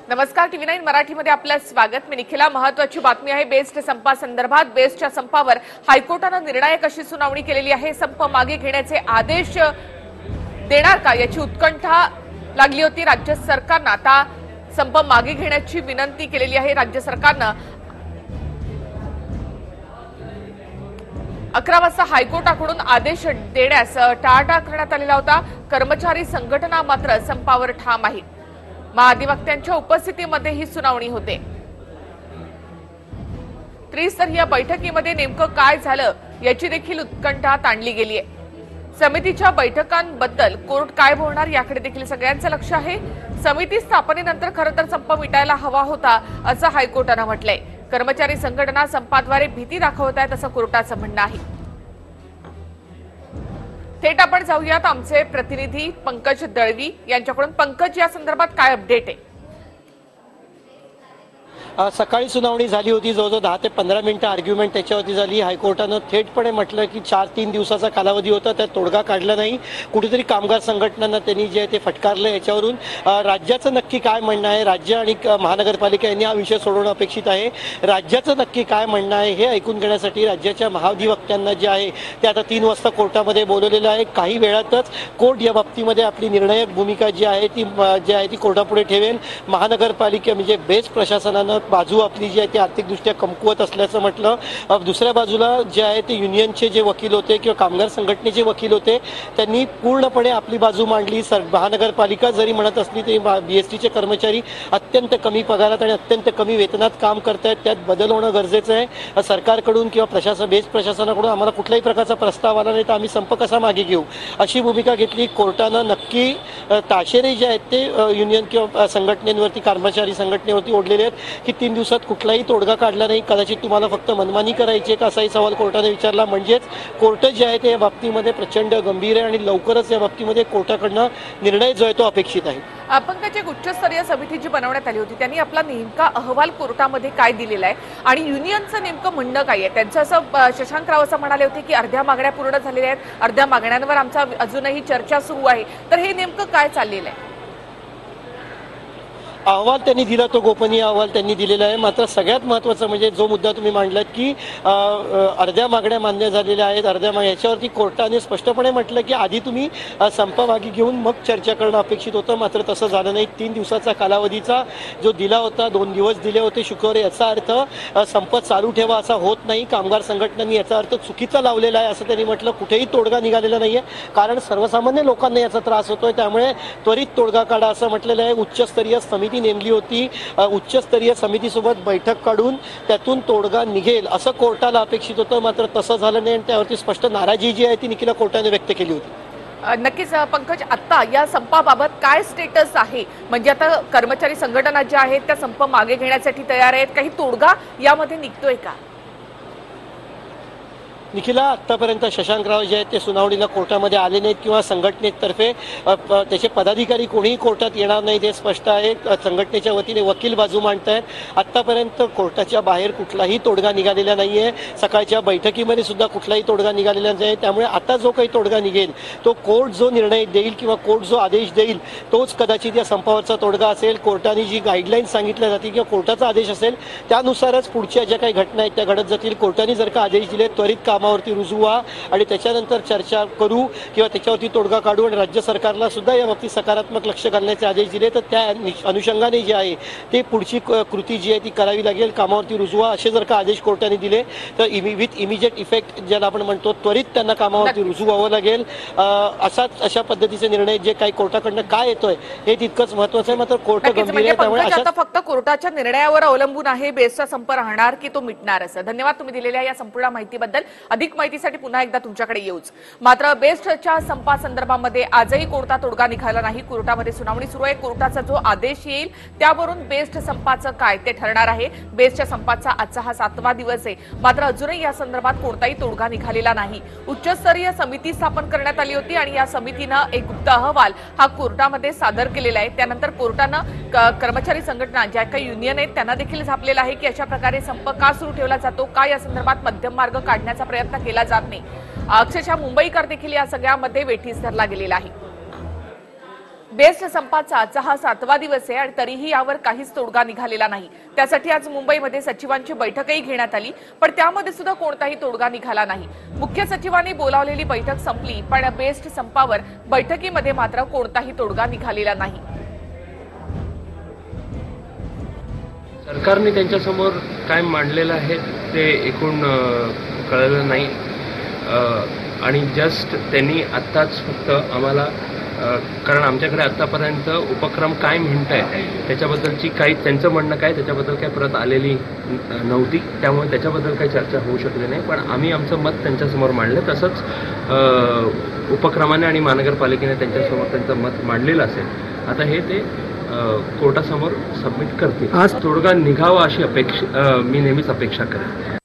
नमस्कार, TV9 मराठीमध्ये आपलं स्वागत। मी निखिला। महत्त्वाची बातमी आहे बेस्ट संपासंदर्भात। बेस्टच्या संपावर हायकोर्टाने निर्णायक अशी सुनावणी केलेली आहे। संप मागे घेण्याचे आदेश देणार का याची उत्कंठा लागली होती। राज्य सरकारने आता संप मागे घेण्याची विनंती केलेली आहे। राज्य सरकारने 11 वाजता हायकोर्टाकडून आदेश देण्यास टाळाटाळ करण्यात आलेला होता। कर्मचारी संघटना मात्र संपावर ठाम आहे। महाधिवक्त्यांच्या उपस्थितीमध्ये ही सुनावणी होते। त्रिस्तरीय बैठकीमध्ये नेमकं काय झालं याची देखील उत्कंठा ताणली गेली आहे। समितीच्या बैठकांबद्दल कोर्ट काय बोलणार याकडे देखील सगळ्यांचं लक्ष आहे। समिती स्थापनेनंतर खरं तर संप मिटायला हवा होता असं हायकोर्टाने म्हटलंय। कर्मचारी संघटना संपाद्वारे भीती दाखवत आहेत असं कोर्टाचं म्हणणं आहे। थेट आपण जाऊयात आमचे प्रतिनिधी पंकज दळवी यांच्याकडून। पंकज, या संदर्भात काय अपडेट आहे? सकाळी सुनावणी झाली होती। जवळजवळ 10 ते 15 मिनिटं आर्ग्युमेंट त्याच्यावरती झाली। हायकोर्टानं थेटपणे म्हटलं की 4-3 दिवसाचा कालावधी होता, त्यात तोडगा काढला नाही। कुठेतरी कामगार संघटनांना त्यांनी जे ते फटकारलं। याच्यावरून राज्याचं नक्की काय म्हणणं आहे, राज्य आणि महानगरपालिका यांनी हा विषय सोडवणं अपेक्षित आहे। राज्याचं नक्की काय म्हणणं आहे हे ऐकून घेण्यासाठी राज्याच्या महाधिवक्त्यांना जे आहे ते आता 3 वाजता कोर्टामध्ये बोलवलेलं आहे। काही वेळातच कोर्ट या बाबतीमध्ये आपली निर्णायक भूमिका जी आहे ती कोर्टापुढे ठेवेल। महानगरपालिका म्हणजे बेस्ट प्रशासनानं बाजू आपली जी आहे ती आर्थिकदृष्ट्या कमकुवत असल्याचं म्हटलं। दुसऱ्या बाजूला जे आहे ते युनियनचे जे वकील होते किंवा कामगार संघटनेचे वकील होते त्यांनी पूर्णपणे आपली बाजू मांडली। महानगरपालिका जरी म्हणत असली तरी BSTचे कर्मचारी अत्यंत कमी पगारात आणि अत्यंत कमी वेतनात काम करतायत, त्यात बदल होणं गरजेचं आहे। सरकारकडून किंवा बेस्ट प्रशासनाकडून आम्हाला कुठल्याही प्रकारचा प्रस्ताव आला नाही तर आम्ही संप कसा मागे घेऊ अशी भूमिका घेतली। कोर्टानं नक्की ताशेरे जे आहेत ते युनियन किंवा संघटनेवरती, कर्मचारी संघटनेवरती ओढलेले आहेत की 3 दिवसात कुठलाही तोडगा काढला नाही। कदाचित तुम्हाला फक्त मनमानी करायची का असाही सवाल कोर्टाने विचारला। म्हणजेच कोर्ट जे आहे ते या बाबतीमध्ये प्रचंड गंभीर आहे आणि लवकरच या बाबतीमध्ये कोर्टाकडनं निर्णय जो आहे तो अपेक्षित आहे। पंकज, एक उच्चस्तरीय समिती जी बनवण्यात आली होती त्यांनी आपला नेमका अहवाल कोर्टामध्ये काय दिलेला आहे आणि युनियनचं नेमकं म्हणणं काय आहे? त्यांचं असं शशांक राव असं म्हणाले होते की अर्ध्या मागण्या पूर्ण झालेल्या आहेत, अर्ध्या मागण्यांवर आमचा अजूनही चर्चा सुरू आहे। तर हे नेमकं काय चाललेलं आहे? अहवाल त्यांनी दिला, तो गोपनीय अहवाल त्यांनी दिलेला आहे। मात्र सगळ्यात महत्त्वाचं म्हणजे जो मुद्दा तुम्ही मांडलात की अर्ध्या मागण्या मान्य झालेल्या आहेत, अर्ध्या याच्यावरती कोर्टाने स्पष्टपणे म्हटलं की आधी तुम्ही संप मागे घेऊन मग चर्चा करणं अपेक्षित होतं। मात्र तसं झालं नाही। 3 दिवसाचा कालावधीचा जो दिला होता, 2 दिवस दिले होते शुक्रवारी, याचा अर्थ संप चालू ठेवा असा होत नाही। कामगार संघटनांनी याचा अर्थ चुकीचा लावलेला आहे असं त्यांनी म्हटलं। कुठेही तोडगा निघालेला नाहीये, कारण सर्वसामान्य लोकांना याचा त्रास होतोय, त्यामुळे त्वरित तोडगा काढा असं म्हटलेलं आहे। उच्चस्तरीय समिती नेमली होती, उच्चस्तरीय समितीसोबत बैठक काढून त्यातून तोडगा निघेल असं कोर्टाला अपेक्षित होतं। मात्र तसं झालं नाही आणि त्यावरती स्पष्ट नाराजी जी आहे ती निखिला कोर्टाने व्यक्त केली होती। नक्कीच पंकज, आता या संपाबाबत काय स्टेटस आहे? म्हणजे आता कर्मचारी संघटना ज्या आहेत त्या संप मागे घेण्यासाठी तयार आहेत, काही तोडगा यामध्ये निघतोय का? निखिला, आतापर्यंत शशांक राव जे आहेत ते सुनावणीला कोर्टामध्ये आले नाहीत किंवा संघटनेतर्फे त्याचे पदाधिकारी कोणीही कोर्टात येणार नाहीत हे स्पष्ट आहे। संघटनेच्या वतीने वकील बाजू मांडतायत। आतापर्यंत कोर्टाच्या बाहेर कुठलाही तोडगा निघालेला नाहीये। सकाळच्या बैठकीमध्ये सुद्धा कुठलाही तोडगा निघालेला नाही। त्यामुळे आता जो काही तोडगा निघेल तो कोर्ट जो निर्णय देईल किंवा कोर्ट जो आदेश देईल तोच कदाचित या संपावरचा तोडगा असेल। कोर्टाने जी गाईडलाईन सांगितल्या जातील किंवा कोर्टाचा आदेश असेल त्यानुसारच पुढच्या ज्या काही घटना आहेत त्या घडत जातील। कोर्टाने जर का आदेश दिले त्वरित कामावरती रुजू व्हा आणि त्याच्यानंतर चर्चा करू किंवा त्याच्यावरती तोडगा काढू आणि राज्य सरकारला सुद्धा या बाबतीत सकारात्मक लक्ष घालण्याचे आदेश दिले तर त्या अनुषंगाने जे आहे ते पुढची कृती जी आहे ती करावी लागेल। कामावरती रुजू व्हा असे जर का आदेश कोर्टाने दिले तर विथ इमिजिएट इफेक्ट ज्याला आपण म्हणतो त्वरित त्यांना कामावरती रुजू व्हावं लागेल। अशा पद्धतीचे निर्णय जे काही कोर्टाकडनं काय येतोय हे तितकंच महत्त्वाचं आहे। मात्र कोर्ट गंभीर आहे, त्यामुळे आता फक्त कोर्टाच्या निर्णयावर अवलंबून आहे बेस्टचा संप राहणार की तो मिटणार असं। धन्यवाद तुम्ही दिलेल्या या संपूर्ण माहितीबद्दल। अधिक माहितीसाठी पुन्हा एकदा तुमच्याकडे येऊच। मात्र बेस्टच्या संपासंदर्भामध्ये आजही कोर्टात तोडगा निघाला नाही। कोर्टामध्ये सुनावणी सुरू आहे। कोर्टाचा जो आदेश येईल त्यावरून बेस्ट संपाचं काय ते ठरणार आहे। बेस्टच्या संपाचा आजचा हा 7वा दिवस आहे। मात्र अजूनही या संदर्भात कोणताही तोडगा निघालेला नाही। उच्चस्तरीय समिती स्थापन करण्यात आली होती आणि या समितीनं एक गुप्त अहवाल हा कोर्टामध्ये सादर केलेला आहे। त्यानंतर कोर्टानं कर्मचारी संघटना ज्या काही युनियन आहेत त्यांना देखील झापलेला आहे की अशा प्रकारे संप का सुरू ठेवला जातो, का या संदर्भात मध्यम मार्ग काढण्याचा प्रयत्न केला जात नाही। अक्षरशः मुंबईकर देखील या सगळ्यामध्ये वेठीस धरला गेलेला आहे। बेस्ट संपाचा आजचा हा 7वा दिवस आहे आणि तरीही यावर काहीच तोडगा निघालेला नाही. त्यासाठी आज मुंबईमध्ये सचिवांची बैठकही घेण्यात आली, पण त्यामध्ये सुद्धा कोणताही तोडगा निघाला नाही. मुख्य सचिवांनी बोलावलेली बैठक संपली, पण बेस्ट संपावर बैठकीमध्ये मात्र कोणताही तोडगा निघालेला नाही. सरकारने त्यांच्यासमोर काय मांडलेलं आहे ते एकूण कळलं नाही आणि जस्ट त्यांनी आत्ताच फक्त आम्हाला कारण आमच्याकडे आत्तापर्यंत उपक्रम काय म्हणत आहे त्याच्याबद्दलची काही त्यांचं म्हणणं काय त्याच्याबद्दल काही परत आलेली नव्हती, त्यामुळे त्याच्याबद्दल काही चर्चा होऊ शकली नाही. पण आम्ही आमचं मत त्यांच्यासमोर मांडलं, तसंच उपक्रमाने आणि महानगरपालिकेने त्यांच्यासमोर त्यांचं मत मांडलेलं असेल. आता हे ते कोर्टासमोर सबमिट करतील. आज तोडगा निघावा अशी मी नेहमीच अपेक्षा करेन.